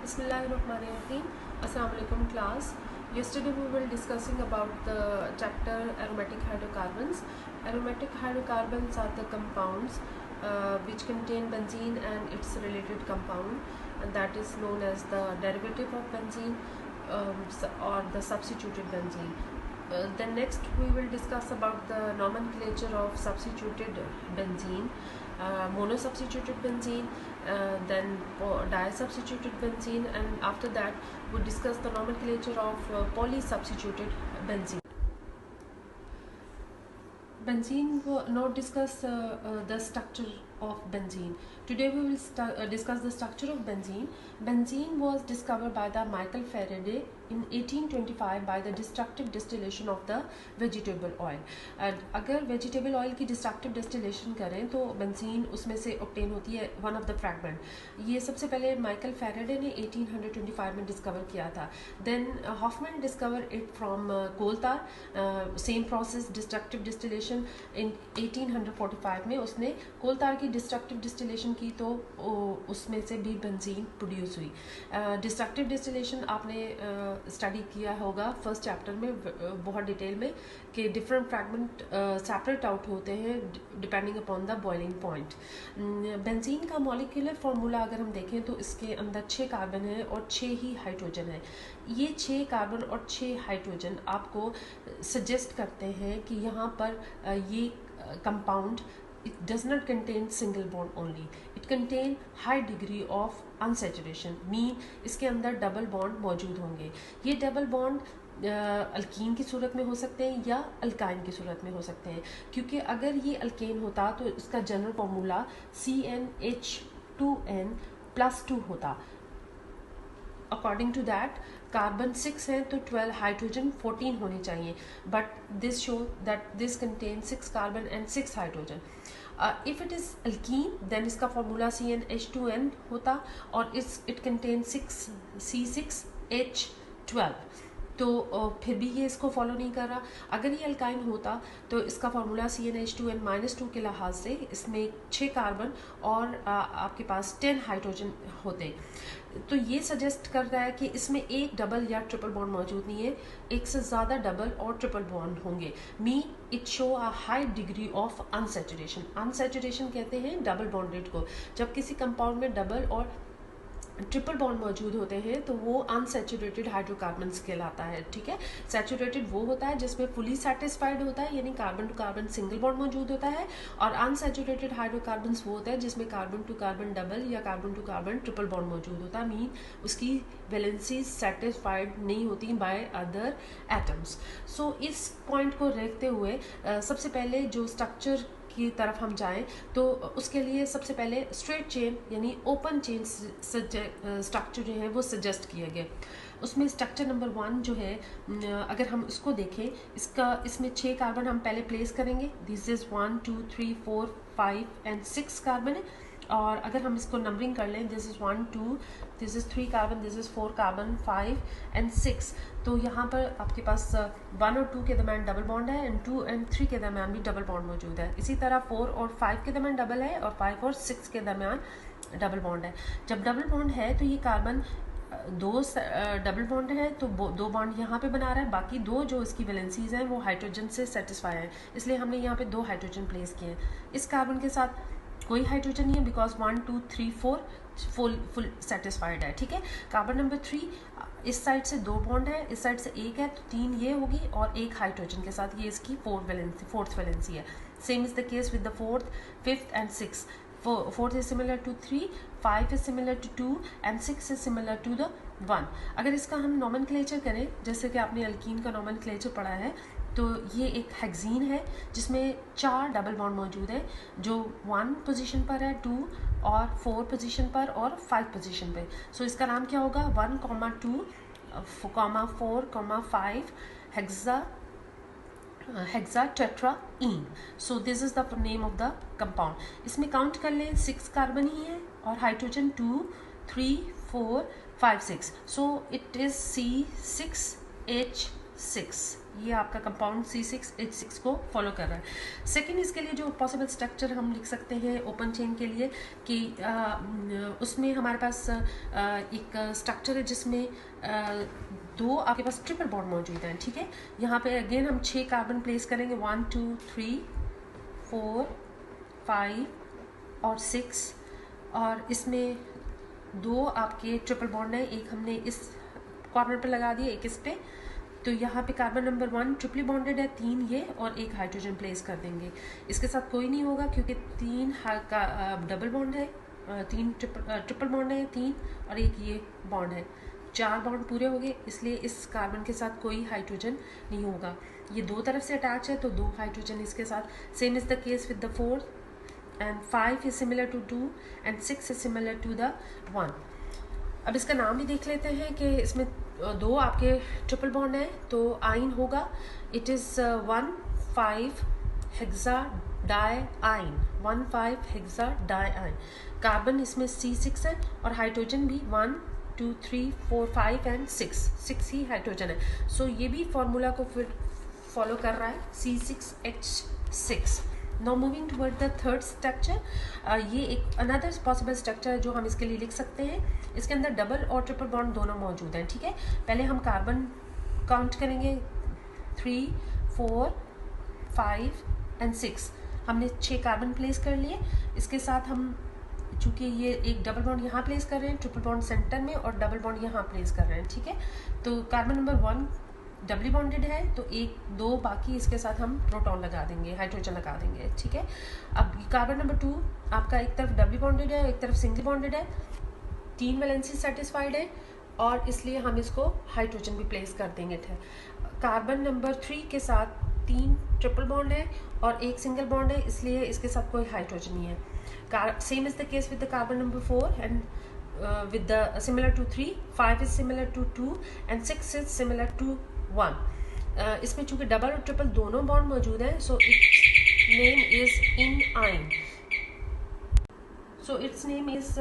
Bismillahirrahmanirrahim. Assalamu alaikum class. Yesterday we were discussing about the chapter aromatic hydrocarbons. Aromatic hydrocarbons are the compounds which contain benzene and its related compound, and that is known as the derivative of benzene or the substituted benzene. Then next we will discuss about the nomenclature of substituted benzene, monosubstituted benzene, then disubstituted benzene, and after that we discuss the nomenclature of polysubstituted benzene. Benzene will now discuss the structure of benzene. Today we will discuss the structure of benzene. Benzene was discovered by the Michael Faraday in 1825 by the destructive distillation of the vegetable oil. अगर vegetable oil की destructive distillation करें तो benzene उसमें से obtain होती है one of the fragment. ये सबसे पहले Michael Faraday ने 1825 में discover किया था. Then Hoffman discovered it from coal tar. Same process destructive distillation in 1845 में उसने coal tar की डिस्ट्रक्टिव डिस्टिलेशन की तो उसमें से भी बेंजीन प्रोड्यूस हुई. डिस्ट्रक्टिव डिस्टिलेशन आपने स्टडी किया होगा फर्स्ट चैप्टर में बहुत डिटेल में कि डिफरेंट फ्रैगमेंट सेपरेट आउट होते हैं depending upon the boiling point. Benzene का मॉलिक्यूलर फार्मूला अगर हम देखें तो इसके अंदर 6 कार्बन है और 6 ही हाइड्रोजन है. ये 6 कार्बन और 6 हाइड्रोजन आपको सजेस्ट करते हैं कि यहाँ पर ये compound it does not contain single bond only, it contain high degree of unsaturation, mean इसके अंदर डबल बॉन्ड मौजूद होंगे. ये डबल बॉन्ड अल्कीन की सूरत में हो सकते हैं या अल्काइन की सूरत में हो सकते हैं, क्योंकि अगर ये अल्केन होता तो इसका जनरल फार्मूला CnH2n+2 होता. अकॉर्डिंग टू दैट कार्बन 6 है तो 12 हाइड्रोजन 14 होने चाहिए, but this show that this contain 6 carbon and 6 hydrogen. If it is alkene then इसका फार्मूला CnH2n होता और इट कंटेन 6C6H12. तो फिर भी ये इसको फॉलो नहीं कर रहा. अगर ये अल्काइन होता तो इसका फार्मूला CnH2n-2 के लिहाज से इसमें 6 कार्बन और आपके पास 10 हाइड्रोजन होते. तो ये सजेस्ट कर रहा है कि इसमें एक डबल या ट्रिपल बॉन्ड मौजूद नहीं है, एक से ज़्यादा डबल और ट्रिपल बॉन्ड होंगे. Mean it show a high degree of unsaturation. Unsaturation कहते हैं डबल बॉन्डेड को. जब किसी कंपाउंड में डबल और ट्रिपल बॉन्ड मौजूद होते हैं तो वो अनसैचुरेटेड हाइड्रोकार्बन्स कहलाता है. ठीक है, सैचुरेटेड वो होता है जिसमें फुली सेटिस्फाइड होता है, यानी carbon to carbon single bond मौजूद होता है, और अनसैचुरेटेड हाइड्रोकार्बन्स वो होता है जिसमें कार्बन टू कार्बन डबल या carbon to carbon triple bond मौजूद होता है. मीन उसकी वैलेंसी सेटिस्फाइड नहीं होती बाय अदर एटम्स. सो इस पॉइंट को देखते हुए सबसे पहले जो स्ट्रक्चर की तरफ हम जाएं तो उसके लिए सबसे पहले स्ट्रेट चेन यानी ओपन चेन स्ट्रक्चर जो है वो सजेस्ट किए गए. उसमें स्ट्रक्चर नंबर 1 जो है, अगर हम इसको देखें, इसमें 6 कार्बन हम पहले प्लेस करेंगे. दिस इज 1 2 3 4 5 एंड 6 कार्बन है. और अगर हम इसको नंबरिंग कर लें, this is 1 2, this is 3 carbon, this is 4 carbon, 5 and 6. तो यहाँ पर आपके पास 1 और 2 के दरम्यान डबल बॉन्ड है एंड 2 और 3 के दरम्यान भी डबल बॉन्ड मौजूद है. इसी तरह 4 और 5 के दरम्यान डबल है और 5 और 6 के दरम्यान डबल बॉन्ड है. जब डबल बॉन्ड है तो ये कार्बन 2 डबल बॉन्ड है तो 2 बॉन्ड यहाँ पे बना रहा है, बाकी 2 जो इसकी वैलेंसीज हैं वो हाइड्रोजन से सेटिस्फाई हैं, इसलिए हमने यहाँ पे 2 हाइड्रोजन प्लेस किए हैं. इस कार्बन के साथ कोई हाइड्रोजन नहीं है बिकॉज 1 2 3 4 फुल सेटिस्फाइड है. ठीक है, कार्बन नंबर 3 इस साइड से 2 बॉन्ड है, इस साइड से 1 है तो 3 ये होगी और 1 हाइड्रोजन के साथ ये इसकी फोर्थ वैलेंसी है. Same is the case with the 4th, 5th and 6th. 4th is similar to 3, 5 is similar to 2 and 6 is similar to the 1. अगर इसका हम नॉमेनक्लेचर करें, जैसे कि आपने अल्कीन का नॉमेनक्लेचर पढ़ा है, तो ये एक हेक्सीन है जिसमें 4 डबल बॉन्ड मौजूद है जो 1 पोजीशन पर है, 2 और 4 पोजीशन पर और 5 पोजीशन पे. सो इसका नाम क्या होगा? 1, 2, 4, 5 hexatetrayne. So this is the name of the compound. इसमें काउंट कर लें 6 कार्बन ही है और hydrogen 2 3 4 5 6. So it is C6H6. ये आपका कंपाउंड C6H6 को फॉलो कर रहा है। सेकेंड, इसके लिए जो पॉसिबल स्ट्रक्चर हम लिख सकते हैं ओपन चेन के लिए कि उसमें हमारे पास एक स्ट्रक्चर है जिसमें दो आपके पास ट्रिपल बॉन्ड मौजूद हैं, ठीक है। यहाँ पे अगेन हम 6 कार्बन प्लेस करेंगे, 1 2 3 4 5 और 6, और इसमें दो आपके ट्रिपल बॉन्ड है, एक हमने इस कॉर्नर पे लगा दिया, एक इस पे। तो यहाँ पे कार्बन नंबर 1 ट्रिपली बॉन्डेड है, 3 ये और एक हाइड्रोजन प्लेस कर देंगे। इसके साथ कोई नहीं होगा क्योंकि 3 डबल बॉन्ड है, 3 ट्रिपल बॉन्ड है, 3 और एक ये बॉन्ड है, 4 बॉन्ड पूरे हो गए, इसलिए इस कार्बन के साथ कोई हाइड्रोजन नहीं होगा। ये दो तरफ से अटैच है तो 2 हाइड्रोजन इसके साथ। Same is the case with the 4 and 5 is similar to 2 and 6 is similar to the 1। अब इसका नाम भी देख लेते हैं कि इसमें दो आपके ट्रिपल बॉन्ड है तो आइन होगा, इट इज़ 1,5 हेक्सा डाई आइन, 1,5 हेक्सा डाई आइन। कार्बन इसमें C6 है और हाइड्रोजन भी 1 2 3 4 5 एंड 6 ही हाइड्रोजन है। सो ये भी फॉर्मूला को फिर फॉलो कर रहा है, C6H6। Now moving toward the third structure, ये एक अनदर पॉसिबल स्ट्रक्चर है जो हम इसके लिए लिख सकते हैं। इसके अंदर डबल और ट्रिपल बॉन्ड दोनों मौजूद हैं, ठीक है। पहले हम कार्बन काउंट करेंगे, 3 4 5 एंड 6। हमने 6 कार्बन प्लेस कर लिए। इसके साथ हम चूँकि ये एक डबल बॉन्ड यहाँ प्लेस कर रहे हैं, ट्रिपल बॉन्ड सेंटर में और डबल बॉन्ड यहाँ प्लेस कर रहे हैं, ठीक है। तो कार्बन नंबर 1 डबली बॉन्डेड है तो 1 2 बाकी इसके साथ हम प्रोटॉन लगा देंगे, हाइड्रोजन लगा देंगे, ठीक है। अब कार्बन नंबर 2 आपका एक तरफ डबली बॉन्डेड है, एक तरफ सिंगल बॉन्डेड है, 3 वैलेंसी सेटिस्फाइड है और इसलिए हम इसको हाइड्रोजन भी प्लेस कर देंगे, ठीक। कार्बन नंबर 3 के साथ 3 ट्रिपल बॉन्ड है और एक सिंगल बॉन्ड है, इसलिए इसके साथ कोई हाइड्रोजन नहीं है। Same is the case with the carbon number 4 and with the similar to 3, 5 is similar to 2 and 6 is similar to 1। इसमें चूंकि डबल और ट्रिपल दोनों बॉन्ड मौजूद हैं, so its name is in yne. So its name is,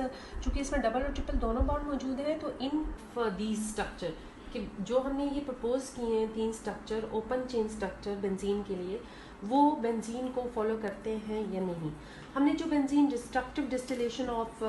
चूंकि इसमें double और triple दोनों बॉन्ड मौजूद हैं तो इन फॉर दीज स्ट्रक्चर कि जो हमने ये प्रपोज किए हैं 3 structure open chain structure benzene के लिए, वो बेंजीन को फॉलो करते हैं या नहीं। हमने जो benzene destructive distillation of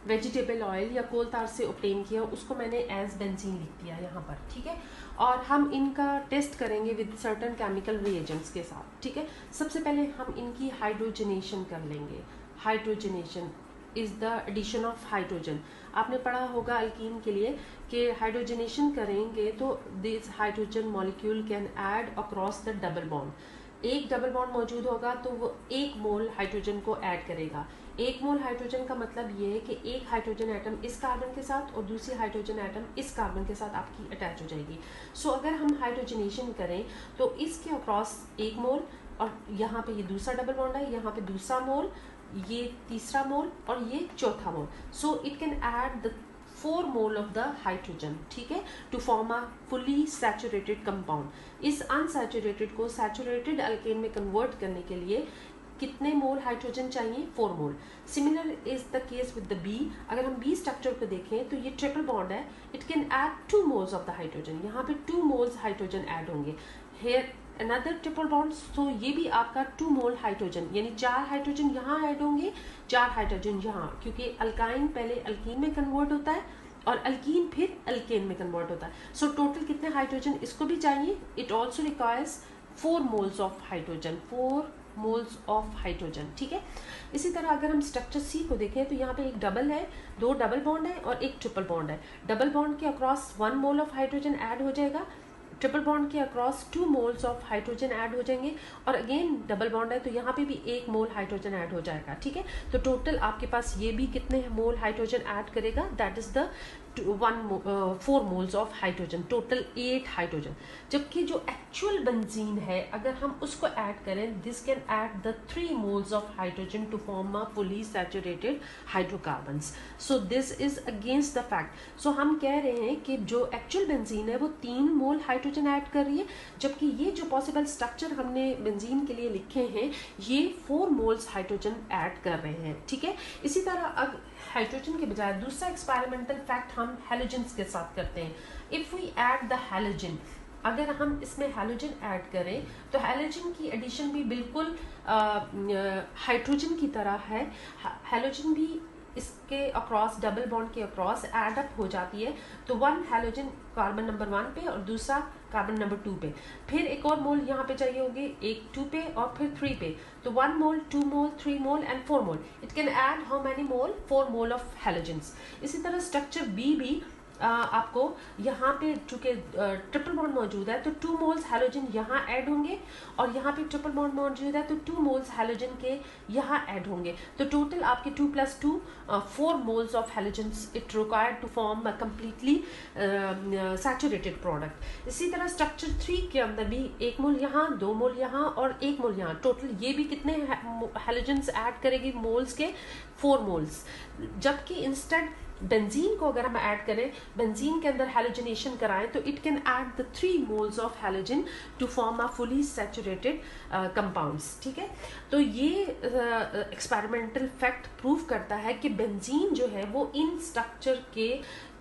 vegetable oil या कोल तार से ऑब्टेन किया उसको मैंने एज बेंजीन लिख दिया यहाँ पर, ठीक है। और हम इनका टेस्ट करेंगे विद सर्टन केमिकल रिएजेंट्स के साथ, ठीक है। सबसे पहले हम इनकी हाइड्रोजनेशन कर लेंगे। Hydrogenation is the addition of hydrogen. आपने पढ़ा होगा अल्कीन के लिए कि हाइड्रोजनेशन करेंगे तो this hydrogen molecule can add across the double bond. एक डबल बॉन्ड मौजूद होगा तो वो 1 मोल हाइड्रोजन को ऐड करेगा। 1 मोल हाइड्रोजन का मतलब ये है कि एक हाइड्रोजन एटम इस कार्बन के साथ और दूसरी हाइड्रोजन एटम इस कार्बन के साथ आपकी अटैच हो जाएगी। सो अगर हम हाइड्रोजनेशन करें तो इसके अक्रॉस 1 मोल और यहाँ पे ये दूसरा डबल बॉन्ड है, यहाँ पे दूसरा मोल, ये तीसरा मोल और ये चौथा mole. So it can add the 4 mole of the hydrogen, ठीक है, to form a fully saturated compound. इस अनसैचुरेटेड को सैचुरेटेड अल्केन में कन्वर्ट करने के लिए कितने मोल हाइड्रोजन चाहिए? 4 mole. Similar is the case with the B. अगर हम बी स्ट्रक्चर को देखें तो ये ट्रिपल बॉन्ड है, it can add 2 moles of the hydrogen. यहाँ पे 2 मोल्स हाइड्रोजन ऐड होंगे। हेयर अनदर ट्रिपल बॉन्ड, तो ये भी आपका 2 मोल हाइड्रोजन, यानी 4 हाइड्रोजन यहाँ ऐड होंगे, 4 हाइड्रोजन यहाँ, क्योंकि अल्काइन पहले अल्कीन में कन्वर्ट होता है और अल्कीन फिर अल्केन में कन्वर्ट होता है। सो टोटल कितने हाइड्रोजन इसको भी चाहिए? It also requires 4 moles of hydrogen, 4 moles of hydrogen, ठीक है। इसी तरह अगर हम स्ट्रक्चर सी को देखें तो यहाँ पे एक डबल है, 2 डबल बॉन्ड है और एक ट्रिपल बॉन्ड है। डबल बॉन्ड के across 1 mole of hydrogen add हो जाएगा, ट्रिपल बॉन्ड के across 2 moles of hydrogen add हो जाएंगे और अगेन डबल बॉन्ड है तो यहाँ पे भी 1 मोल हाइड्रोजन ऐड हो जाएगा, ठीक है। तो टोटल आपके पास ये भी कितने मोल हाइड्रोजन ऐड करेगा? That is the 4 moles of hydrogen, total 8 hydrogen. जबकि जो एक्चुअल बेंजीन है अगर हम उसको ऐड करें, this can add the 3 moles of hydrogen to form a fully saturated hydrocarbons. So this is against the fact. सो हम कह रहे हैं कि जो एक्चुअल बेंजीन है वो 3 मोल हाइड्रोजन ऐड कर रही है, जबकि ये जो पॉसिबल स्ट्रक्चर हमने बेंजीन के लिए लिखे हैं ये 4 मोल्स हाइड्रोजन ऐड कर रहे हैं, ठीक है। इसी तरह अब हाइड्रोजन के बजाय दूसरा एक्सपेरिमेंटल फैक्ट हम हैलोजेंस के साथ करते हैं। If we add the halogen अगर हम इसमें हैलोजन ऐड करें तो हैलोजन की एडिशन भी बिल्कुल हाइड्रोजन की तरह है। हैलोजन भी इसके अक्रॉस, डबल बॉन्ड के अक्रॉस ऐड अप हो जाती है। तो वन हैलोजन कार्बन नंबर 1 पे और दूसरा कार्बन नंबर 2 पे, फिर एक और मोल यहाँ पे चाहिए होंगे, एक 2 पे और फिर 3 पे। तो 1 मोल, 2 मोल, 3 mole and 4 mole. It can add how many mole? 4 mole of halogens. इसी तरह स्ट्रक्चर बी भी आपको यहाँ पे चूंकि ट्रिपल बॉन्ड मौजूद है तो 2 मोल्स हैलोजन यहाँ ऐड होंगे, और यहाँ पे ट्रिपल बॉन्ड मौजूद है तो 2 मोल्स हैलोजन के यहाँ ऐड होंगे। तो टोटल आपके 2 + 2 4 moles of halogens it required to form a completely saturated product. इसी तरह स्ट्रक्चर 3 के अंदर भी 1 मोल यहाँ, 2 मोल यहाँ और 1 मोल यहाँ। टोटल ये भी कितने हैलोजेंस ऐड करेगी? मोल्स के 4 मोल्स। जबकि इंस्टेड बेंजीन को अगर हम ऐड करें, बेंजीन के अंदर हैलोजनेशन कराएं तो it can add the 3 moles of halogen to form a fully saturated compounds. ठीक है, तो ये एक्सपेरिमेंटल फैक्ट प्रूव करता है कि बेंजीन जो है वो इन स्ट्रक्चर के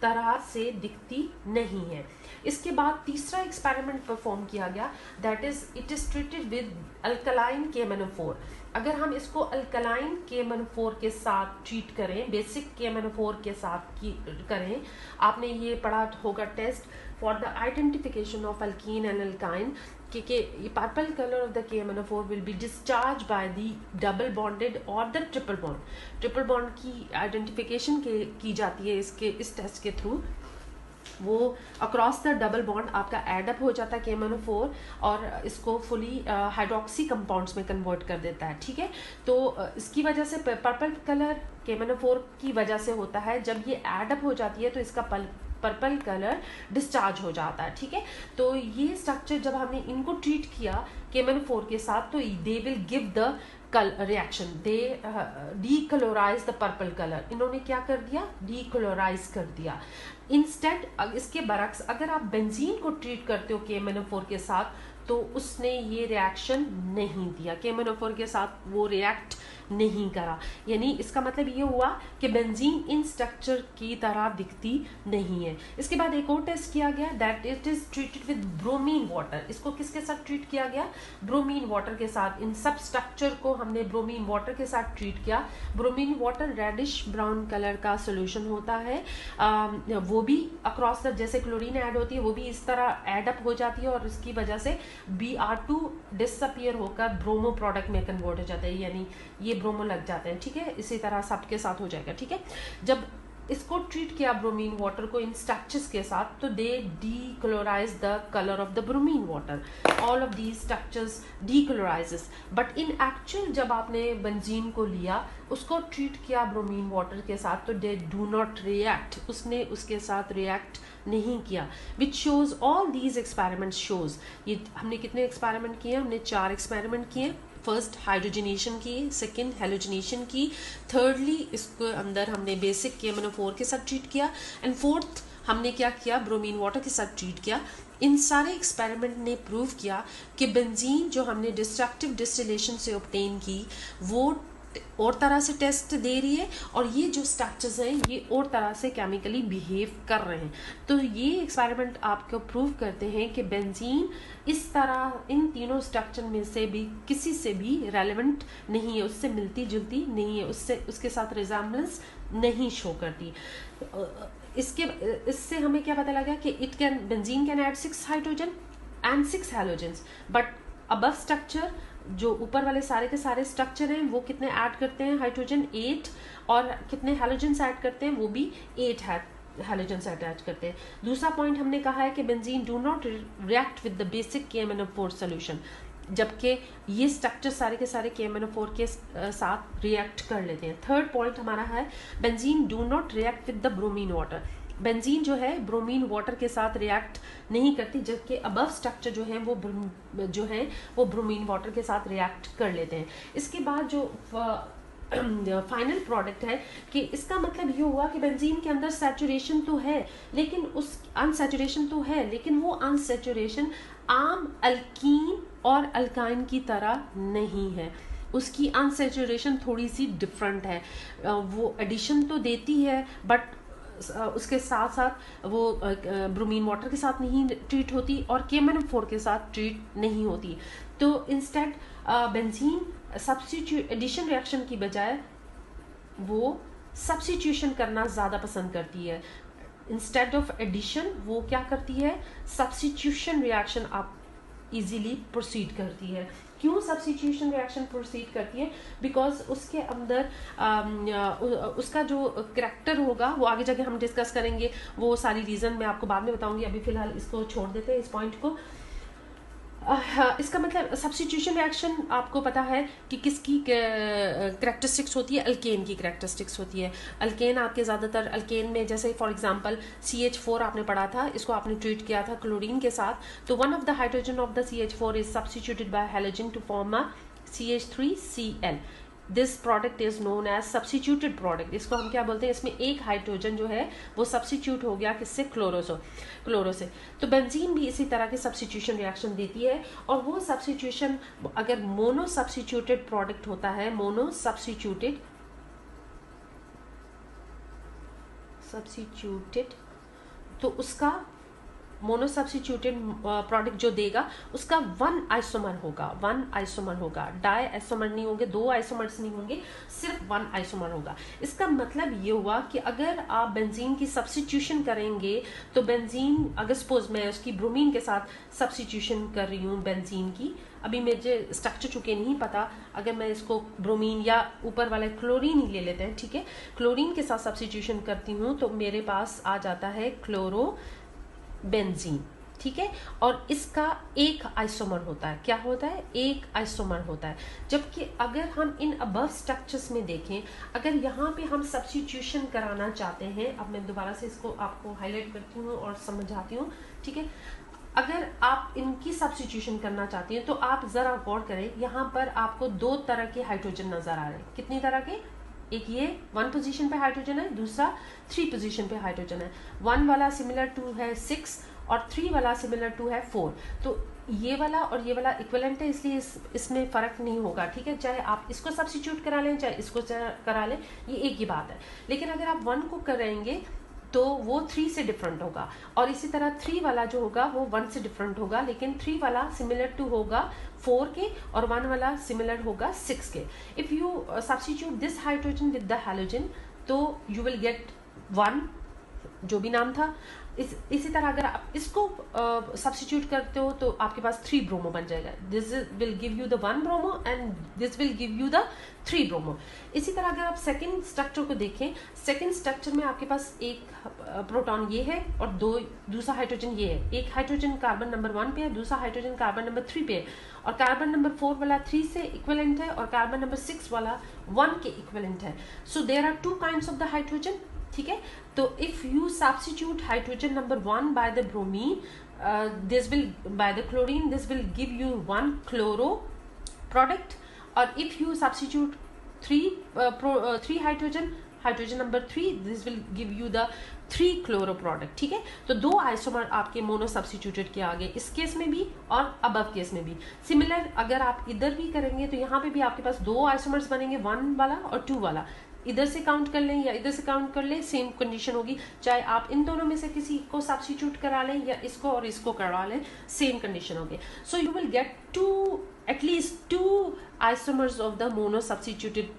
तरह से दिखती नहीं है। इसके बाद तीसरा एक्सपेरिमेंट परफॉर्म किया गया, that is it is treated with alkaline KMnO4। अगर हम इसको अल्कलाइन KMnO4 के साथ ट्रीट करें, बेसिक KMnO4 के साथ करें, आपने ये पढ़ा होगा test for the identification of alkene and alkyne, कि purple colour of the KMnO4 will be discharge by the double bonded or the triple bond. Triple bond की आइडेंटिफिकेशन की जाती है इस टेस्ट के थ्रू। वो अक्रॉस द डबल बॉन्ड आपका add up हो जाता है KMnO4 और इसको फुली हाइड्रोक्सी कंपाउंड्स में कन्वर्ट कर देता है। ठीक है, तो इसकी वजह से पर्पल कलर KMnO4 की वजह से होता है। जब ये एडअप हो जाती है तो इसका पर्पल कलर डिस्चार्ज हो जाता है। ठीक है, तो ये स्ट्रक्चर जब हमने इनको ट्रीट किया KMnO4 के साथ तो they will give the reaction, they decolorise the purple colour. इन्होंने क्या कर दिया? डीकलोराइज कर दिया। इंस्टेड इसके बरक्स अगर आप बेंजीन को ट्रीट करते हो KMnO4 के साथ तो उसने ये रिएक्शन नहीं दिया, KMnO4 के साथ वो रिएक्ट नहीं करा। यानी इसका मतलब ये हुआ कि बेंजीन इन स्ट्रक्चर की तरह दिखती नहीं है। इसके बाद एक और टेस्ट किया गया, that it is treated with bromine water. इसको किसके साथ ट्रीट किया गया? ब्रोमीन वाटर के साथ। इन सब स्ट्रक्चर को हमने ब्रोमीन वाटर के साथ ट्रीट किया। Bromine water reddish brown colour का सोल्यूशन होता है। वो भी अक्रॉस द, जैसे क्लोरीन ऐड होती है वो भी इस तरह एड अप हो जाती है और इसकी वजह से Br2 डिसअपियर होकर ब्रोमो प्रोडक्ट में कन्वर्ट हो जाता है, यानी ये ब्रोमो लग जाते हैं। ठीक है, इसी तरह सबके साथ हो जाएगा। ठीक है, जब इसको ट्रीट किया ब्रोमीन वाटर को इन स्ट्रक्चर्स के साथ तो they decolorise the colour of the bromine water. All of these structures decolorises, but in actual जब आपने बेंजीन को लिया उसको ट्रीट किया ब्रोमीन वाटर के साथ तो दे डू नॉट रिएक्ट, उसने उसके साथ रिएक्ट नहीं किया। Which shows all these experiment shows, ये हमने कितने एक्सपेरिमेंट किए? हमने 4 एक्सपेरिमेंट किए। फर्स्ट हाइड्रोजनेशन की, सेकेंड हेलोजनेशन की, थर्डली इसके अंदर हमने बेसिक KMnO4 के साथ ट्रीट किया एंड फोर्थ हमने क्या किया? ब्रोमीन वाटर के साथ ट्रीट किया। इन सारे एक्सपेरिमेंट ने प्रूव किया कि बेंजीन जो हमने डिस्ट्रक्टिव डिस्टिलेशन से ऑब्टेन की वो और तरह से टेस्ट दे रही है और ये जो स्ट्रक्चर्स हैं ये और तरह से केमिकली बिहेव कर रहे हैं। तो ये एक्सपेरिमेंट आपको प्रूव करते हैं कि बेंजीन इस तरह इन तीनों स्ट्रक्चर में से भी किसी से भी रेलेवेंट नहीं है, उससे मिलती जुलती नहीं है, उसके साथ रिजेम्बलेंस नहीं शो करती। इससे हमें क्या पता लगा कि benzene can add 6 hydrogen and 6 halogens, but above structure जो ऊपर वाले सारे के सारे स्ट्रक्चर हैं वो कितने ऐड करते हैं? हाइड्रोजन 8, और कितने हैलोजेंस ऐड करते हैं? वो भी 8 हैलोजेंस अटैच करते हैं। दूसरा पॉइंट हमने कहा है कि benzene do not react with the basic KMnO4 solution, जबकि ये स्ट्रक्चर सारे के सारे KMnO4 के साथ रिएक्ट कर लेते हैं। थर्ड पॉइंट हमारा है benzene do not react with the bromine water. Benzene जो है ब्रोमीन वाटर के साथ रिएक्ट नहीं करती, जबकि अबव स्ट्रक्चर जो है वो ब्रोमीन वाटर के साथ रिएक्ट कर लेते हैं। इसके बाद जो फाइनल प्रोडक्ट है कि इसका मतलब ये हुआ कि बेंजीन के अंदर सैचुरेशन तो है लेकिन वो अनसैचुरेशन आम अल्कीन और अल्काइन की तरह नहीं है। उसकी अनसैचुरेशन थोड़ी सी डिफरेंट है। वो एडिशन तो देती है बट उसके साथ साथ वो ब्रोमीन वाटर के साथ नहीं ट्रीट होती और KMnO4 के साथ ट्रीट नहीं होती। तो इंस्टेड बेंजीन एडिशन रिएक्शन की बजाय वो सब्स्टिट्यूशन करना ज़्यादा पसंद करती है। इंस्टेड ऑफ एडिशन वो क्या करती है, सब्स्टिट्यूशन रिएक्शन आप इजीली प्रोसीड करती है। क्यों सब्स्टिट्यूशन रिएक्शन प्रोसीड करती है? बिकॉज उसके अंदर उसका जो करैक्टर होगा वो आगे जाके हम डिस्कस करेंगे, वो सारी रीज़न मैं आपको बाद में बताऊंगी। अभी फिलहाल इसको छोड़ देते हैं, इस पॉइंट को। इसका मतलब सब्स्टिट्यूशन रिएक्शन आपको पता है कि किसकी करैक्टरिस्टिक्स होती है, अल्केन की करैक्टरिस्टिक्स होती है। अल्केन आपके ज़्यादातर अल्केन में, जैसे फॉर एग्जांपल CH4 आपने पढ़ा था, इसको आपने ट्रीट किया था क्लोरीन के साथ, तो one of the hydrogen of the CH4 is substituted by halogen to form a CH3Cl। This product is known as substituted product. इसको हम क्या बोलते हैं, इसमें एक हाइड्रोजन जो है वो सब्स्टिट्यूट हो गया किससे, क्लोरो से। तो बेंजीन भी इसी तरह के सब्स्टिट्यूशन रिएक्शन देती है, और वो सब्स्टिट्यूशन अगर मोनो सब्स्टिट्यूटेड प्रोडक्ट होता है, मोनो सब्स्टिट्यूटेड तो उसका मोनो सब्स्टिट्यूटेड प्रोडक्ट जो देगा उसका वन आइसोमर होगा, डाई आइसोमर नहीं होंगे, दो आइसोमर्स नहीं होंगे, सिर्फ वन आइसोमर होगा। इसका मतलब ये हुआ कि अगर आप बेंजीन की सब्स्टिट्यूशन करेंगे तो बेंजीन, अगर सपोज मैं उसकी ब्रोमीन के साथ सब्स्टिट्यूशन कर रही हूँ बेंजीन की, अभी मुझे स्ट्रक्चर चुके नहीं पता, अगर मैं इसको ब्रोमीन या ऊपर वाला क्लोरीन ही ले लेते हैं, ठीक है, क्लोरीन के साथ सब्स्टिट्यूशन करती हूँ तो मेरे पास आ जाता है क्लोरो बेंजीन, ठीक है। और इसका एक आइसोमर होता है, क्या होता है, एक आइसोमर होता है। जबकि अगर हम इन अबव स्ट्रक्चर्स में देखें, अगर यहाँ पे हम सब्स्टिट्यूशन कराना चाहते हैं, अब मैं दोबारा से इसको आपको हाईलाइट करती हूँ और समझाती हूँ, ठीक है। अगर आप इनकी सब्स्टिट्यूशन करना चाहती हैं तो आप जरा गौर करें, यहाँ पर आपको दो तरह के हाइड्रोजन नजर आ रहे हैं। कितनी तरह के, एक ये 1 पोजीशन पे हाइड्रोजन है, दूसरा 3 पोजीशन पे हाइड्रोजन है। 1 वाला सिमिलर टू है 6 और 3 वाला सिमिलर टू है 4। तो ये वाला और ये वाला इक्विवेलेंट है, इसलिए इसमें फर्क नहीं होगा, ठीक है। चाहे आप इसको सब्स्टिट्यूट करा लें चाहे इसको करा लें, ये एक ही बात है। लेकिन अगर आप 1 को करेंगे तो वो 3 से डिफरेंट होगा, और इसी तरह 3 वाला जो होगा वो 1 से डिफरेंट होगा, लेकिन 3 वाला सिमिलर टू होगा 4 के और 1 वाला सिमिलर होगा 6 के। If you substitute this hydrogen with the halogen तो यू विल गेट 1, जो भी नाम था। इसी तरह अगर आप इसको सब्स्टिट्यूट करते हो तो आपके पास 3 ब्रोमो बन जाएगा। This will give you the 1 bromo and this will give you the 3 bromo. इसी तरह अगर आप सेकंड स्ट्रक्चर को देखें, सेकंड स्ट्रक्चर में आपके पास एक प्रोटॉन ये है और दूसरा हाइड्रोजन ये है। एक हाइड्रोजन कार्बन नंबर 1 पे है, दूसरा हाइड्रोजन कार्बन नंबर 3 पे है, और कार्बन नंबर 4 वाला 3 से इक्विवेलेंट है और कार्बन नंबर 6 वाला 1 के इक्विवेलेंट है। So there are 2 kinds of the hydrogen, ठीक है। तो if you substitute hydrogen number 1 by the bromine, this will by the chlorine, this will give you 1 chloro product. और if you substitute 3 hydrogen number 3, this will give you the 3 chloro product, ठीक है। तो 2 isomer आपके mono substituted के आगे, इस case में भी और अबव केस में भी। सिमिलर अगर आप इधर भी करेंगे तो यहाँ पे भी आपके पास 2 आइसोमर्स बनेंगे, 1 वाला और 2 वाला। इधर से काउंट कर लें या इधर से काउंट कर लें, सेम कंडीशन होगी। चाहे आप इन दोनों में से किसी को सब्स्टिट्यूट करा लें या इसको और इसको करा लें, सेम कंडीशन होगी। So you will gate at least 2 isomers of the mono substituted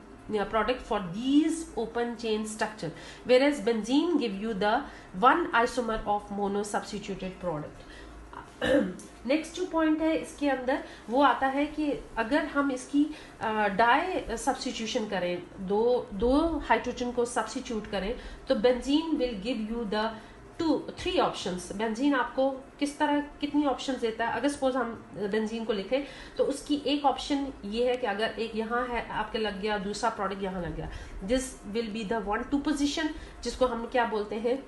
product for these open chain structure, whereas benzene give you the 1 isomer of mono substituted product. Next जो पॉइंट है इसके अंदर वो आता है कि अगर हम इसकी डाई सब्स्टिट्यूशन करें, दो हाइड्रोजन को सब्स्टिट्यूट करें, तो benzene will give you the 3 options. Benzene आपको किस तरह कितनी ऑप्शंस देता है? अगर सपोज हम बेंजीन को लिखें तो उसकी एक ऑप्शन ये है कि अगर एक यहाँ है आपके लग गया, दूसरा प्रोडक्ट यहाँ लग गया, this will be the 1-2 position, जिसको हम क्या बोलते हैं,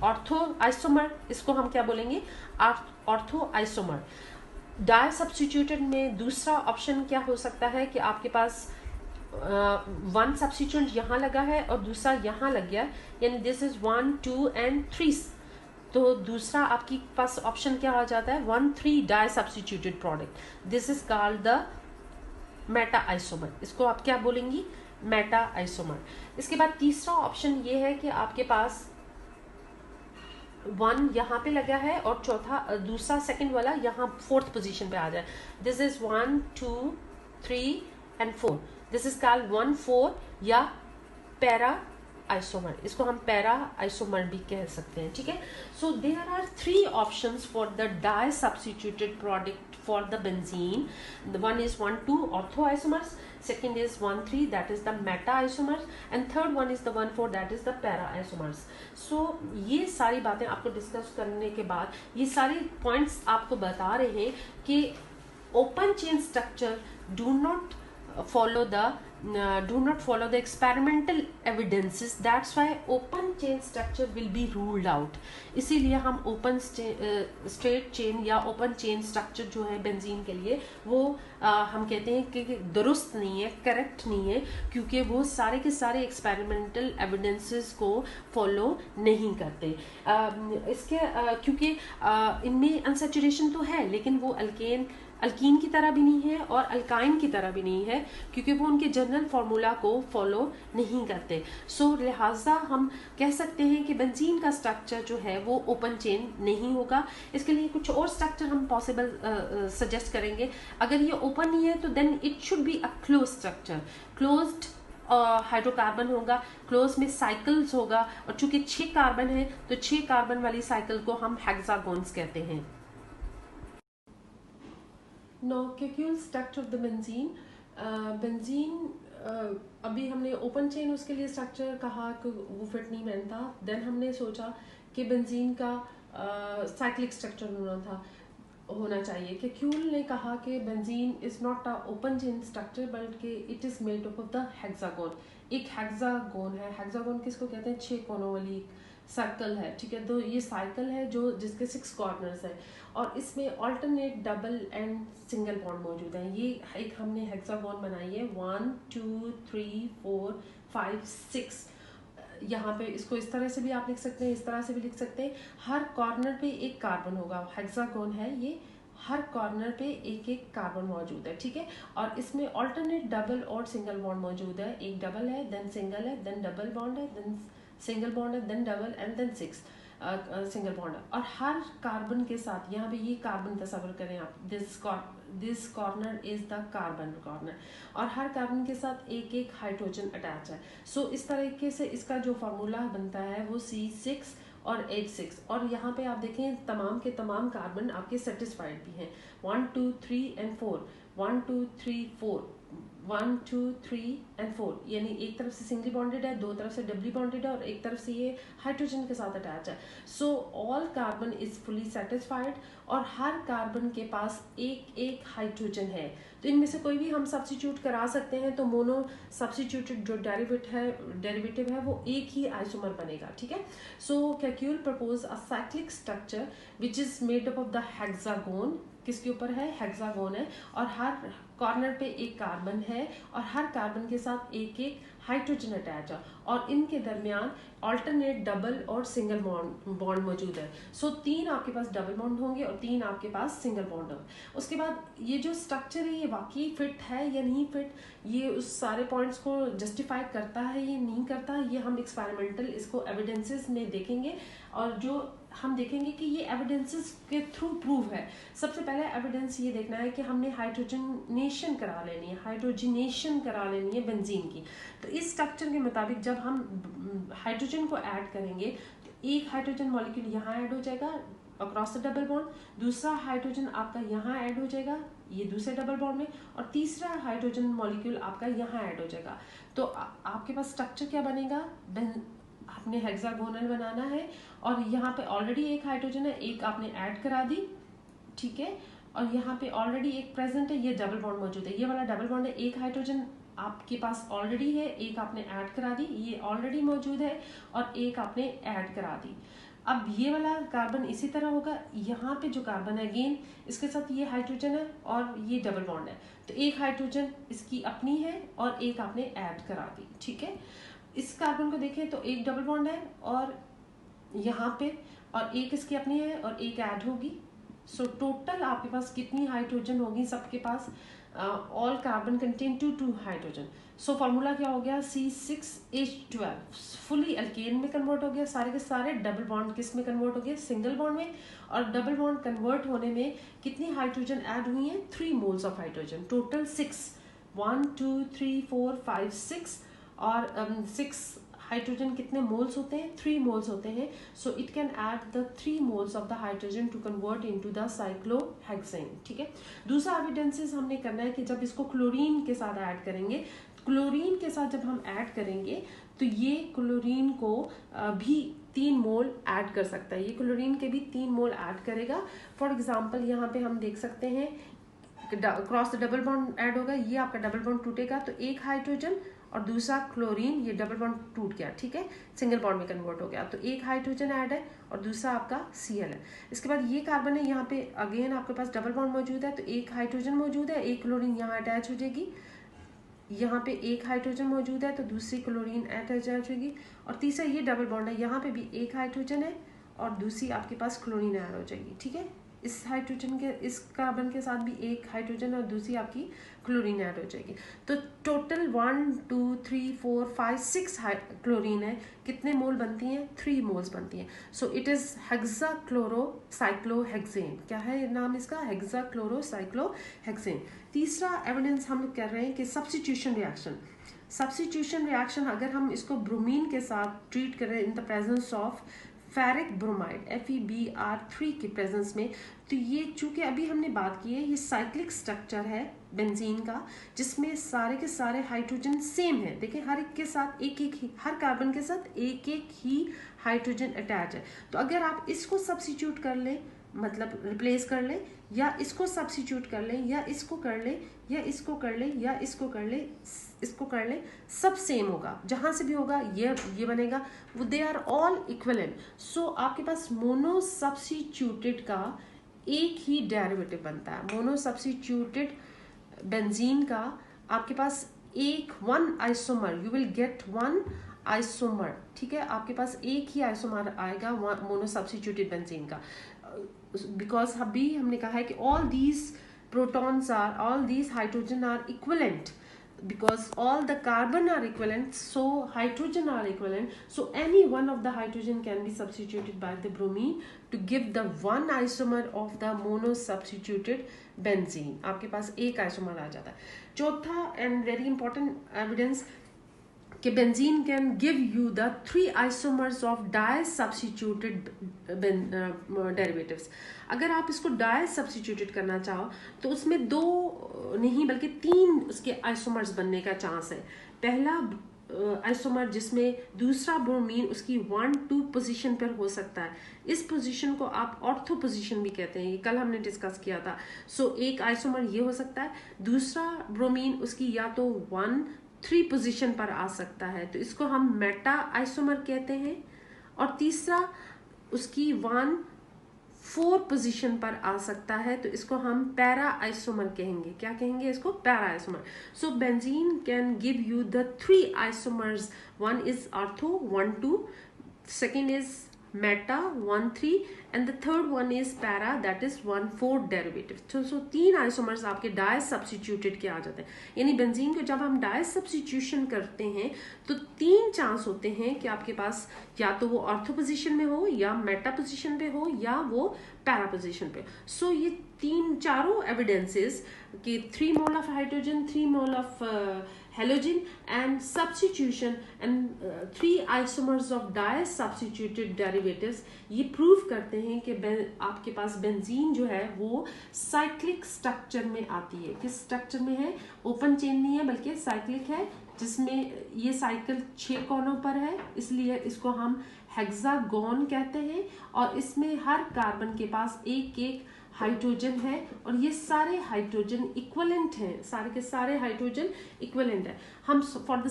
ऑर्थो आइसोमर। इसको हम क्या बोलेंगे, ऑर्थो आइसोमर। डाई सब्स्टिट्यूटेड में दूसरा ऑप्शन क्या हो सकता है कि आपके पास 1 सब्स्टिट्यूट यहाँ लगा है और दूसरा यहाँ लग गया, यानी दिस इज 1, 2 and 3। तो दूसरा आपके पास ऑप्शन क्या हो जाता है, 1,3 di substituted product. This is called the meta isomer. इसको आप क्या बोलेंगी, मेटा आइसोमर। इसके बाद तीसरा ऑप्शन ये है कि आपके पास 1 यहाँ पे लगा है और चौथा दूसरा सेकंड वाला यहाँ 4th पोजीशन पे आ जाए. This is 1 2 3 and 4. This is called 1,4 या पैरा आइसोमर. इसको हम पैरा आइसोमर भी कह सकते हैं. ठीक है. So there are 3 options for the di substituted product for the benzene. One is 1,2 ortho isomers, second is 1,3 that is the meta isomers, and third one is the 1,4 that is the para isomers. So ये सारी बातें आपको discuss करने के बाद ये सारे points आपको बता रहे हैं कि open chain structure do not follow the experimental evidences. That's why open chain structure will be ruled out. इसीलिए हम ओपन स्ट्रेट चेन या ओपन चेन स्ट्रक्चर जो है बेंजीन के लिए वो हम कहते हैं कि दुरुस्त नहीं है, करेक्ट नहीं है, क्योंकि वो सारे के सारे एक्सपेरिमेंटल एविडेंसेस को फॉलो नहीं करते. इसके क्योंकि इनमें अनसैचुरेशन तो है लेकिन वो अल्कीन की तरह भी नहीं है और अल्काइन की तरह भी नहीं है, क्योंकि वो उनके जनरल फार्मूला को फॉलो नहीं करते. सो लिहाजा हम कह सकते हैं कि बेंजीन का स्ट्रक्चर जो है वो ओपन चेन नहीं होगा. इसके लिए कुछ और स्ट्रक्चर हम पॉसिबल सजेस्ट करेंगे. अगर ये ओपन नहीं है तो then it should be a close structure. Closed hydrocarbon होगा, क्लोज में साइकिल्स होगा, और चूंकि 6 कार्बन है तो 6 कार्बन वाली साइकिल को हम हेक्सागोन्स कहते हैं. Now Kekulé structure of the benzene. Benzene अभी हमने ओपन चेन उसके लिए स्ट्रक्चर कहा कि वो फिट नहीं बैठता. देन हमने सोचा कि बेंजीन का साइक्लिक स्ट्रक्चर होना चाहिए. कैक्यूल ने कहा कि benzene is not a open chain structure बल्कि it is made up of the hexagon. एक हेक्सागोन है. हेक्सागोन किसको कहते हैं? 6 कोनों वाली सर्कल है. ठीक है. तो ये साइकिल है जो जिसके 6 कॉर्नर्स है और इसमें alternate double and single bond मौजूद है. ये एक हमने हेक्सागोन बनाई है. 1 2 3 4 5 6. यहाँ पे इसको इस तरह से भी आप लिख सकते हैं, इस तरह से भी लिख सकते हैं. हर कॉर्नर पे एक कार्बन होगा. हेक्सागोन है ये. हर कॉर्नर पे एक एक कार्बन मौजूद है. ठीक है. और इसमें ऑल्टरनेट डबल और सिंगल बॉन्ड मौजूद है. एक डबल है, देन सिंगल है, देन डबल बॉन्ड है, देन सिंगल बॉन्ड है, then double and then 6 single bond. और हर कार्बन के साथ यहाँ पे ये कार्बन तस्वर करें आप. This corner is the carbon corner और हर कार्बन के साथ एक एक हाइड्रोजन अटैच है. सो इस तरीके से इसका जो फार्मूला बनता है वो C6 और H6. और यहाँ पे आप देखें तमाम के तमाम कार्बन आपके सेटिस्फाइड भी हैं. 1 2 3 एंड 4. 1 2 3 4. 1 2 3 एंड 4. यानी एक तरफ से सिंगली बॉन्डेड है, दो तरफ से डबली बॉन्डेड है और एक तरफ से ये हाइड्रोजन के साथ अटैच है. So all carbon is fully satisfied और हर कार्बन के पास एक एक हाइड्रोजन है. तो इनमें से कोई भी हम सब्स्टिट्यूट करा सकते हैं. तो मोनो सब्स्टिट्यूटेड जो डेरिवेटिव है वो एक ही आइसोमर बनेगा. ठीक है. So Kekule propose a cyclic structure which is made up of the hexagon. किसके ऊपर है? हेक्सागोन है. और हर कॉर्नर पे एक कार्बन है और हर कार्बन के साथ एक एक हाइड्रोजन अटैच है और इनके दरमियान ऑल्टरनेट डबल और सिंगल बॉन्ड मौजूद है. सो 3 आपके पास डबल बॉन्ड होंगे और 3 आपके पास सिंगल बॉन्ड होंगे. उसके बाद ये जो स्ट्रक्चर है ये वाकई फिट है या नहीं फिट, ये उस सारे पॉइंट्स को जस्टिफाई करता है या नहीं करता, ये हम एक्सपेरिमेंटल इसको एविडेंसेस में देखेंगे. और जो हम देखेंगे कि ये एविडेंसेस के थ्रू प्रूव है. सबसे पहले एविडेंस ये देखना है कि हमने हाइड्रोजनेशन करा लेनी है बेंजीन की. तो इस स्ट्रक्चर के मुताबिक जब हम हाइड्रोजन को ऐड करेंगे तो एक हाइड्रोजन मॉलिक्यूल यहाँ ऐड हो जाएगा अक्रॉस द डबल बॉन्ड, दूसरा हाइड्रोजन आपका यहाँ ऐड हो जाएगा ये दूसरे डबल बॉन्ड में, और तीसरा हाइड्रोजन मॉलिक्यूल आपका यहाँ ऐड हो जाएगा. तो आपके पास स्ट्रक्चर क्या बनेगा? आपने हेक्सागोनल बनाना है और यहाँ पे ऑलरेडी एक हाइड्रोजन है, एक आपने ऐड करा दी. ठीक है. और यहाँ पे ऑलरेडी एक प्रेजेंट है, ये डबल बॉन्ड मौजूद है, ये वाला डबल बॉन्ड है. एक हाइड्रोजन आपके पास ऑलरेडी है, एक आपने ऐड करा दी, ये ऑलरेडी मौजूद है और एक आपने ऐड करा दी. अब ये वाला कार्बन इसी तरह होगा. यहाँ पे जो कार्बन है अगेन इसके साथ ये हाइड्रोजन है और ये डबल बॉन्ड है. तो एक हाइड्रोजन इसकी अपनी है और एक आपने ऐड करा दी. ठीक है. इस कार्बन को देखें तो एक डबल बॉन्ड है और यहाँ पे, और एक इसकी अपनी है और एक ऐड होगी. सो टोटल आपके पास कितनी हाइड्रोजन होगी सबके पास? All carbon contain 2 hydrogen. So formula क्या हो गया, C6H12 फुली अल्केन में कन्वर्ट हो गया, सारे के सारे डबल बॉन्ड किस में कन्वर्ट हो गए, सिंगल बॉन्ड में। और डबल बॉन्ड कन्वर्ट होने में कितनी हाइड्रोजन ऐड हुई हैं, 3 मोल्स ऑफ हाइड्रोजन, टोटल 6, 1 2 3 4 5 6। और 6 हाइड्रोजन कितने मोल्स होते हैं, 3 मोल्स होते हैं। So it can add the 3 moles of the hydrogen to convert into the cyclohexane. ठीक है। दूसरा एविडेंसेस हमने करना है कि जब इसको क्लोरीन के साथ ऐड करेंगे, क्लोरीन के साथ जब हम ऐड करेंगे तो ये क्लोरीन को भी 3 मोल ऐड कर सकता है, ये क्लोरीन के भी 3 मोल ऐड करेगा। फॉर एग्जाम्पल यहाँ पे हम देख सकते हैं क्रॉस डबल बॉन्ड ऐड होगा, ये आपका डबल बॉन्ड टूटेगा तो एक हाइड्रोजन और दूसरा क्लोरीन, ये डबल बॉन्ड टूट गया, ठीक है, सिंगल बॉन्ड में कन्वर्ट हो गया, तो एक हाइड्रोजन ऐड है और दूसरा आपका Cl है। इसके बाद ये कार्बन है, यहाँ पे अगेन आपके पास डबल बॉन्ड मौजूद है, तो एक हाइड्रोजन मौजूद है, एक क्लोरीन यहाँ अटैच हो जाएगी, यहाँ पे एक हाइड्रोजन मौजूद है तो दूसरी क्लोरीन अटैच होगी, और तीसरा ये डबल बॉन्ड है, यहाँ पे भी एक हाइड्रोजन है और दूसरी आपके पास क्लोरीन ऐड हो जाएगी। ठीक है, इस हाइड्रोजन के, इस कार्बन के साथ भी एक हाइड्रोजन और दूसरी आपकी क्लोरीन ऐड हो जाएगी। तो टोटल 1 2 3 4 5 6 क्लोरीन है, कितने मोल बनती हैं, 3 मोल्स बनती हैं। So it is hexachlorocyclohexane. क्या है नाम इसका, हेक्साक्लोरोसाइक्लोहेक्सेन। तीसरा एविडेंस हम कर रहे हैं कि सब्स्टिट्यूशन रिएक्शन। सब्स्टिट्यूशन रिएक्शन अगर हम इसको ब्रोमीन के साथ ट्रीट करें in the presence of ferric bromide FeBr3 की प्रेजेंस में, तो ये चूंकि अभी हमने बात की है, ये साइक्लिक स्ट्रक्चर है बेंजीन का, जिसमें सारे के सारे हाइड्रोजन सेम है। देखिए हर एक के साथ एक एक ही, हर कार्बन के साथ एक एक ही हाइड्रोजन अटैच है। तो अगर आप इसको सब्स्टिट्यूट कर लें, मतलब रिप्लेस कर लें, या इसको सब्स्टिट्यूट कर लें, या इसको कर लें, या इसको कर लें, या इसको कर लें, इसको कर लें, सब सेम होगा, जहां से भी होगा ये बनेगा, दे आर ऑल इक्विवेलेंट। सो आपके पास मोनो सब्स्टिट्यूटेड का एक ही डेरिवेटिव बनता है। मोनो सब्स्टिट्यूटेड बेंजीन का आपके पास एक 1 isomer, you will get 1 isomer. ठीक है, आपके पास एक ही आइसोमर आएगा मोनो सब्स्टिट्यूटेड बेंजीन का, बिकॉज अभी हमने कहा है कि all these hydrogen are equivalent, because all the carbon are equivalent, so hydrogen are equivalent, so any one of the hydrogen can be substituted by the bromine to give the 1 isomer of the mono substituted benzene। आपके पास एक isomer आ जाता है। चौथा and very important evidence कि benzene can give you the 3 isomers of di substituted derivatives. अगर आप इसको डाई सब्स्टिट्यूटेड करना चाहो तो उसमें 2 नहीं बल्कि 3 उसके आइसोमर्स बनने का चांस है। पहला आइसोमर जिसमें दूसरा ब्रोमीन उसकी 1-2 पोजीशन पर हो सकता है, इस पोजीशन को आप ऑर्थो पोजीशन भी कहते हैं, ये कल हमने डिस्कस किया था। सो एक आइसोमर ये हो सकता है, दूसरा ब्रोमीन उसकी या तो 1-3 पोजीशन पर आ सकता है, तो इसको हम मेटा आइसोमर कहते हैं, और तीसरा उसकी 1-4 पोजीशन पर आ सकता है, तो इसको हम पैरा आइसोमर कहेंगे। क्या कहेंगे इसको, para isomer. So benzene can give you the 3 isomers, 1 is ortho 1-2, second is meta 1-3, and the third one is para, that is 1-4 derivative। so 3 isomers आपके डाई सब्स्टिट्यूटेड के आ जाते हैं। यानी बेंजीन को जब हम डाई सब्स्टिट्यूशन करते हैं तो 3 चांस होते हैं कि आपके पास या तो वो ऑर्थो पोजीशन में हो, या मेटा पोजीशन पे हो, या वो पैरा पोजीशन पे। सो ये 3-4 एविडेंसेस कि 3 mole of hydrogen, 3 mole of halogen and substitution and 3 isomers of di-substituted derivatives, ये प्रूव करते हैं कि आपके पास बेंजीन जो है वो साइक्लिक स्ट्रक्चर में आती है। किस स्ट्रक्चर में है, ओपन चेन नहीं है बल्कि साइक्लिक है, जिसमें ये साइकिल 6 कोनों पर है, इसलिए इसको हम हेक्सागोन कहते हैं, और इसमें हर कार्बन के पास एक एक हाइड्रोजन है, और ये सारे हाइड्रोजन इक्विवेलेंट हैं, सारे के सारे हाइड्रोजन इक्विवेलेंट है। हम for the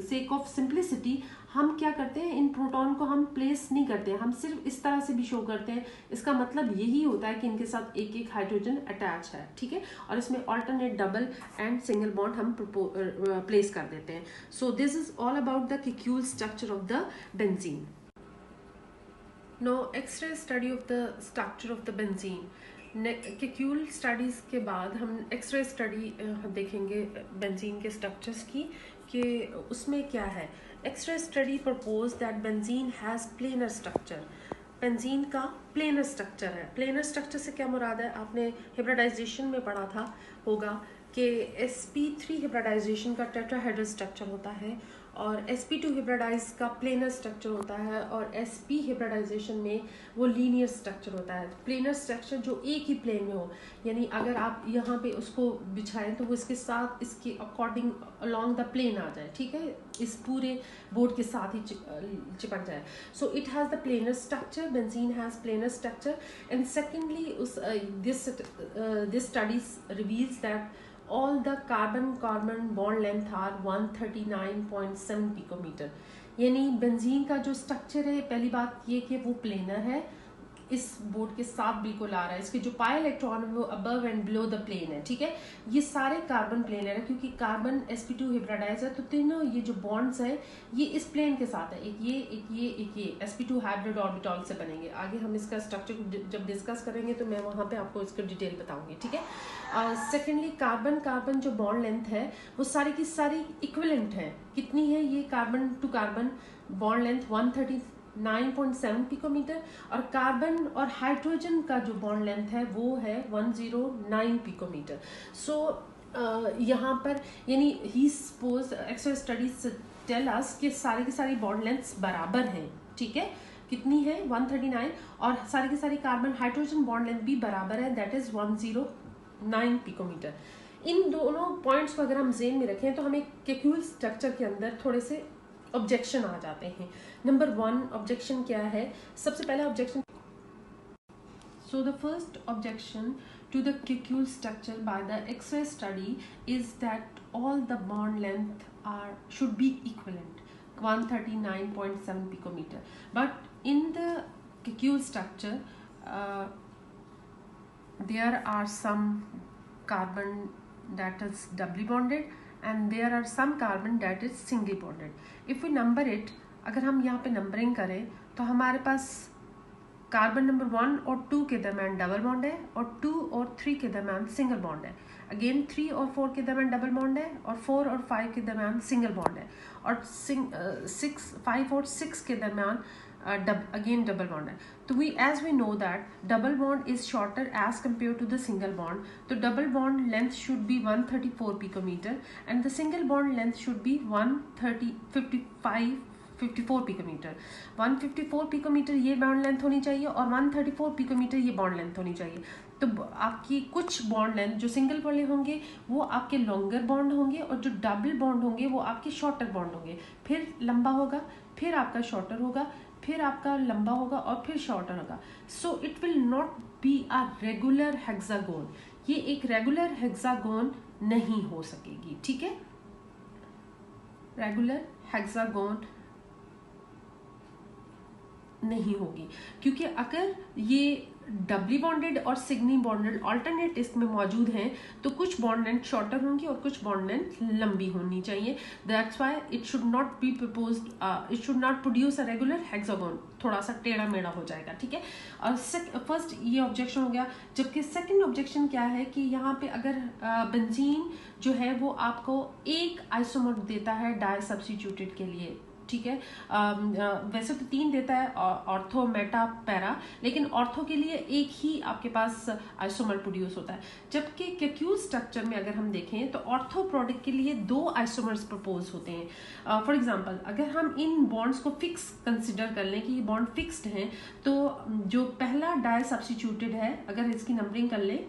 sake of simplicity हम क्या करते हैं, इन प्रोटॉन को हम प्लेस नहीं करते हैं, हम सिर्फ इस तरह से भी शो करते हैं। इसका मतलब यही होता है कि इनके साथ एक एक हाइड्रोजन अटैच है, ठीक है, और इसमें alternate double and single bond हम प्लेस कर देते हैं। So this is all about the Kekule structure of the benzene. Now, X-ray study of the structure of the benzene. Kekule studies के बाद हम एक्सरे स्टडी देखेंगे बेंजीन के structures की, कि उसमें क्या है। X-ray study propose that benzene has planar structure. Benzene का प्लेनर स्ट्रक्चर है। प्लेनर स्ट्रक्चर से क्या मुराद है, आपने हिब्रिडाइजेशन में पढ़ा था होगा कि sp3 हिब्रिडाइजेशन का टेट्राहेड्रल स्ट्रक्चर होता है और sp2 हिब्रिडाइज का प्लेनर स्ट्रक्चर होता है और sp हिब्रिडाइजेशन में वो लीनियर स्ट्रक्चर होता है। प्लेनर स्ट्रक्चर जो एक ही प्लेन में हो, यानी अगर आप यहाँ पे उसको बिछाएं तो वो इसके साथ इसके अकॉर्डिंग अलोंग द प्लेन आ जाए, ठीक है, इस पूरे बोर्ड के साथ ही चिपक जाए। So it has the planar structure, benzene has planar structure. And secondly this studies reveals that all the carbon bond length are 139.7 picometer. यानी बेंजीन का जो स्ट्रक्चर है, पहली बात ये कि वो प्लेनर है, इस बोर्ड के साथ बिल्कुल आ रहा है। इसके जो पाई इलेक्ट्रॉन है वो above and below the plane है, ठीक है। ये सारे कार्बन प्लेनर है क्योंकि कार्बन sp2 हिब्रिडाइज है, तो तीनों ये जो बॉन्ड्स हैं ये इस प्लेन के साथ है, एक ये एक ये एक ये sp2 हाइब्रिड ऑर्बिटल से बनेंगे। आगे हम इसका स्ट्रक्चर जब डिस्कस करेंगे तो मैं वहाँ पे आपको इसका डिटेल बताऊंगी, ठीक है। सेकेंडली कार्बन जो बॉन्ड लेंथ है वो सारी की सारी इक्विवेलेंट है। कितनी है ये carbon to carbon bond length 139.7 picometer, और कार्बन और हाइड्रोजन का जो बॉन्ड लेंथ है वो है 109 पिकोमीटर। सो यहाँ पर यानी ही suppose x-ray studies tell us कि सारी की सारी बॉन्ड लेंथ्स बराबर हैं, ठीक है। कितनी है 139, और सारी की सारी कार्बन हाइड्रोजन बॉन्ड लेंथ भी बराबर है, दैट इज 109 पिकोमीटर। इन दोनों पॉइंट्स को अगर हम जेन में रखें तो हमें केक्यूल स्ट्रक्चर के अंदर थोड़े से ऑब्जेक्शन आ जाते हैं। नंबर 1 ऑब्जेक्शन क्या है, सबसे पहला objection, so the first objection to the keccule structure by the X-ray study is that all the bond length should be equivalent, 139.7 picometer, but in the keccule structure there are some carbon that is doubly bonded and there are some carbon that is singly bonded. If we number it, अगर हम यहाँ पे numbering करें तो हमारे पास carbon number 1 और 2 के दरम्यान डबल बॉन्ड है और 2 और 3 के दरम्यान सिंगल बॉन्ड है। अगेन 3 और 4 के दरम्यान डबल बॉन्ड है और 4 और 5 के दरम्यान सिंगल बॉन्ड है और 5 और 6 के दरम्यान अगेन डबल बॉन्ड है। तो as we know that double bond is shorter as compared to the single bond, तो double bond length should be 134 picometer and the single bond length should be 54 picometer. 154 picometer ये bond length होनी चाहिए और 134 picometre ये bond length होनी चाहिए। तो आपकी कुछ बॉन्ड लेंथ जो सिंगल वाले होंगे वो आपके लॉन्गर बॉन्ड होंगे और जो डबल बॉन्ड होंगे वो आपके शॉर्टर बॉन्ड होंगे। फिर लंबा होगा, फिर आपका शॉर्टर होगा, फिर आपका लंबा होगा और फिर शॉर्टर होगा। So it will not be a regular hexagon, ये एक रेगुलर हेक्सागोन नहीं हो सकेगी, ठीक है। रेगुलर हेक्सागोन नहीं होगी क्योंकि अगर ये डबली बॉन्डेड और सिग्नी बॉन्डेड ऑल्टरनेट इसमें मौजूद हैं तो कुछ बॉन्ड लेंथ शॉर्टर होंगी और कुछ बॉन्ड लेंथ लंबी होनी चाहिए। That's why it should not be proposed, it should not produce a regular hexagon, थोड़ा सा टेढ़ा मेढ़ा हो जाएगा, ठीक है। और फर्स्ट ये ऑब्जेक्शन हो गया। जबकि सेकंड ऑब्जेक्शन क्या है कि यहाँ पे अगर बेंजीन जो है वो आपको एक आइसोमर देता है डाई सब्स्टिट्यूटेड के लिए, ठीक है। वैसे तो 3 देता है ऑर्थो मेटा पैरा, लेकिन ऑर्थो के लिए एक ही आपके पास आइसोमर प्रोड्यूस होता है। जबकि केक्यूल स्ट्रक्चर में अगर हम देखें तो ऑर्थो प्रोडक्ट के लिए 2 आइसोमर्स प्रपोज होते हैं। फॉर एग्जांपल अगर हम इन बॉन्ड्स को फिक्स कंसिडर कर लें कि ये बॉन्ड फिक्स्ड हैं, तो जो पहला डाई सब्स्टिट्यूटेड है, अगर इसकी नंबरिंग कर लें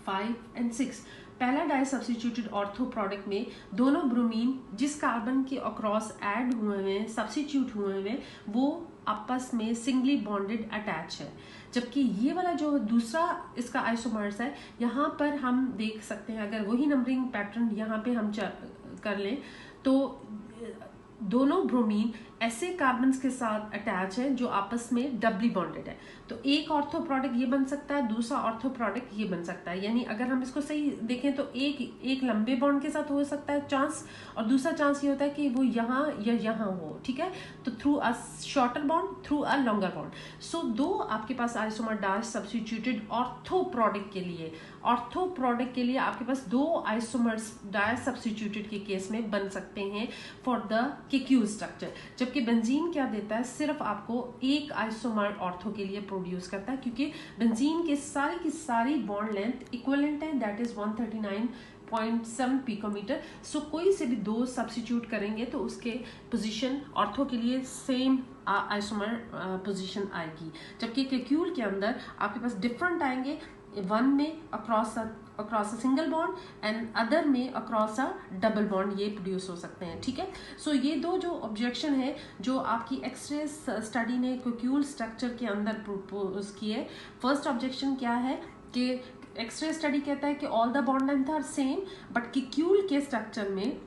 5 और 6, पहला डाई सब्स्टिट्यूटेड ऑर्थो प्रोडक्ट में दोनों ब्रोमीन जिस कार्बन के अक्रॉस ऐड हुए हैं, सब्स्टिट्यूट हुए हैं, वो आपस में सिंगली बॉन्डेड अटैच है। जबकि ये वाला जो दूसरा इसका आइसोमर्स है, यहाँ पर हम देख सकते हैं, अगर वही नंबरिंग पैटर्न यहाँ पे हम कर लें तो दोनों ब्रोमीन ऐसे कार्बन्स के साथ अटैच है जो आपस में डबली बॉन्डेड है। तो एक ऑर्थो प्रोडक्ट ये बन सकता है, दूसरा ऑर्थो प्रोडक्ट ये बन सकता है। यानी अगर हम इसको सही देखें तो एक लंबे बॉन्ड के साथ हो सकता है चांस, और दूसरा चांस ये होता है कि वो यहाँ या यहाँ हो, ठीक है। तो through a shorter bond, through a longer bond. So दो आपके पास isomer di substituted ortho product के लिए आपके पास दो आइसोमर्स डाई सब्स्टिट्यूटेड के केस में बन सकते हैं फॉर द केक्यूल स्ट्रक्चर। जबकि बेंजीन क्या देता है, सिर्फ आपको एक आइसोमर ऑर्थो के लिए प्रोड्यूस करता है, क्योंकि बेंजीन के सारी की सारी बॉन्ड लेंथ इक्विवेलेंट है, दैट इज 139.7 पिकोमीटर। सो कोई से भी दो सब्स्टिट्यूट करेंगे तो उसके पोजीशन ऑर्थो के लिए सेम आइसोमर पोजीशन आएगी। जबकि केक्यूल के अंदर आपके पास डिफरेंट आएंगे, वन में across a single bond and other में अक्रॉस अ डबल बॉन्ड, ये प्रोड्यूस हो सकते हैं, ठीक है। सो ये दो जो ऑब्जेक्शन है जो आपकी एक्सरे स्टडी ने केक्यूल स्ट्रक्चर के अंदर प्रपोज किए। फर्स्ट ऑब्जेक्शन क्या है कि एक्सरे स्टडी कहता है कि all the bond length are same, but Kekule के स्ट्रक्चर में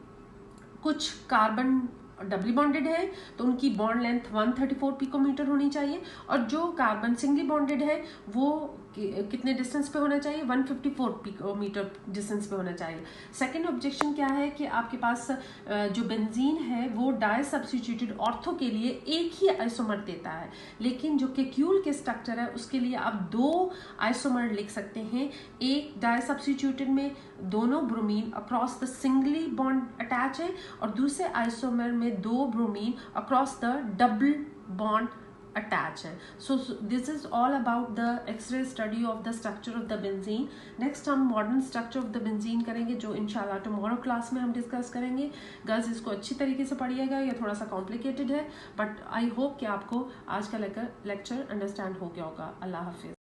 कुछ कार्बन डबली बॉन्डेड है तो उनकी बॉन्ड लेंथ 134 पिकोमीटर होनी चाहिए, और जो कार्बन सिंगली बॉन्डेड है वो कितने डिस्टेंस पे होना चाहिए, 154 पिकोमीटर डिस्टेंस पे होना चाहिए। सेकंड ऑब्जेक्शन क्या है कि आपके पास जो बेंजीन है वो डाई सब्स्टिट्यूटेड ऑर्थो के लिए एक ही आइसोमर देता है, लेकिन जो केक्यूल के स्ट्रक्चर है उसके लिए आप दो आइसोमर लिख सकते हैं। एक डाई सब्स्टिट्यूटेड में दोनों bromine across the singly bond attach है, और दूसरे आइसोमर में दो bromine across the double bond attach है। So this is all about the X-ray study of the structure of the benzene. Next हम modern structure of the benzene करेंगे, जो इंशाल्लाह tomorrow क्लास में हम डिस्कस करेंगे। गर्ल्स इसको अच्छी तरीके से पढ़िएगा, यह थोड़ा सा कॉम्प्लिकेटेड है, बट आई होप कि आपको आज का लेक्चर अंडरस्टैंड हो गया होगा। अल्लाह हाफिज।